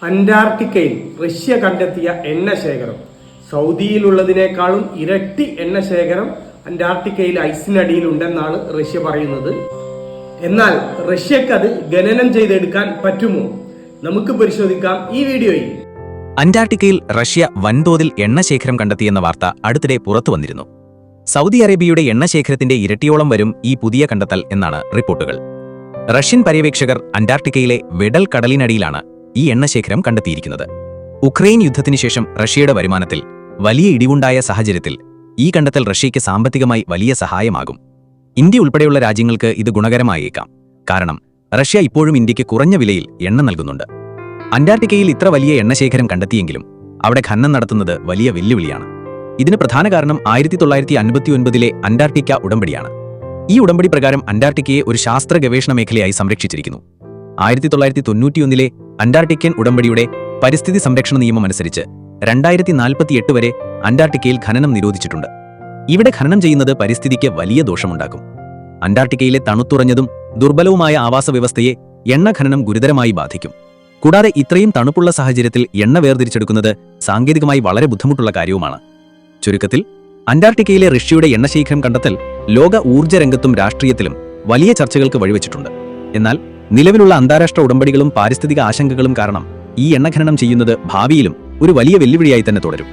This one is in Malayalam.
അന്റാർട്ടിക്കയിൽ റഷ്യ കണ്ടെത്തിയ എണ്ണ ശേഖരം. സൗദിയിലുള്ളതിനേക്കാളും ഇരട്ടി എണ്ണ ശേഖരം അന്റാർട്ടിക്കയിൽ ഐസിനടിയിലുണ്ടെന്നാണ് റഷ്യ പറയുന്നത്. എന്നാൽ റഷ്യക്ക് അത് ഖനനം ചെയ്തെടുക്കാൻ പറ്റുമോ? നമുക്ക് പരിശോധിക്കാം ഈ വീഡിയോയിൽ. അന്റാർട്ടിക്കയിൽ റഷ്യ വൻതോതിൽ എണ്ണശേഖരം കണ്ടെത്തിയെന്ന വാർത്ത അടുത്തിടെ പുറത്തു വന്നിരുന്നു. സൗദി അറേബ്യയുടെ എണ്ണശേഖരത്തിന്റെ ഇരട്ടിയോളം വരും ഈ പുതിയ കണ്ടെത്തൽ എന്നാണ് റിപ്പോർട്ടുകൾ. റഷ്യൻ പര്യവേക്ഷകർ അന്റാർട്ടിക്കയിലെ വെഡൽ കടലിനടിയിലാണ് ഈ എണ്ണശേഖരം കണ്ടെത്തിയിരിക്കുന്നത്. ഉക്രൈൻ യുദ്ധത്തിനു ശേഷം റഷ്യയുടെ വരുമാനത്തിൽ വലിയ ഇടിവുണ്ടായ സാഹചര്യത്തിൽ ഈ കണ്ടെത്തൽ റഷ്യയ്ക്ക് സാമ്പത്തികമായി വലിയ സഹായമാകും. ഇന്ത്യ ഉൾപ്പെടെയുള്ള രാജ്യങ്ങൾക്ക് ഇത് ഗുണകരമായേക്കാം. കാരണം റഷ്യ ഇപ്പോഴും ഇന്ത്യക്ക് കുറഞ്ഞ വിലയിൽ എണ്ണ നൽകുന്നുണ്ട്. അന്റാർട്ടിക്കയിൽ ഇത്ര വലിയ എണ്ണശേഖരം കണ്ടെത്തിയെങ്കിലും അവിടെ ഖനനം നടത്തുന്നത് വലിയ വെല്ലുവിളിയാണ്. ഇതിന് പ്രധാന കാരണം 1959 അന്റാർട്ടിക്ക ഉടമ്പടിയാണ്. ഈ ഉടമ്പടി പ്രകാരം അന്റാർട്ടിക്കയെ ഒരു ശാസ്ത്ര ഗവേഷണ മേഖലയായി സംരക്ഷിച്ചിരിക്കുന്നു. 1991 അന്റാർട്ടിക്കൻ ഉടമ്പടിയുടെ പരിസ്ഥിതി സംരക്ഷണ നിയമം അനുസരിച്ച് 2048 വരെ അന്റാർട്ടിക്കയിൽ ഖനനം നിരോധിച്ചിട്ടുണ്ട്. ഇവിടെ ഖനനം ചെയ്യുന്നത് പരിസ്ഥിതിക്ക് വലിയ ദോഷമുണ്ടാക്കും. അന്റാർട്ടിക്കയിലെ തണുത്തുറഞ്ഞതും ദുർബലവുമായ ആവാസ വ്യവസ്ഥയെ എണ്ണ ഖനനം ഗുരുതരമായി ബാധിക്കും. കൂടാതെ ഇത്രയും തണുപ്പുള്ള സാഹചര്യത്തിൽ എണ്ണ വേർതിരിച്ചെടുക്കുന്നത് സാങ്കേതികമായി വളരെ ബുദ്ധിമുട്ടുള്ള കാര്യവുമാണ്. ചുരുക്കത്തിൽ അന്റാർട്ടിക്കയിലെ റഷ്യയുടെ എണ്ണശേഖരം കണ്ടെത്തൽ ലോക ഊർജ്ജ രംഗത്തും രാഷ്ട്രീയത്തിലും വലിയ ചർച്ചകൾക്ക് വഴിവെച്ചിട്ടുണ്ട്. എന്നാൽ നിലവിലുള്ള അന്താരാഷ്ട്ര ഉടമ്പടികളും പാരിസ്ഥിതിക ആശങ്കകളും കാരണം ഈ എണ്ണ ഖനനം ചെയ്യുന്നത് ഭാവിയിലും ഒരു വലിയ വെല്ലുവിളിയായി തന്നെ തുടരും.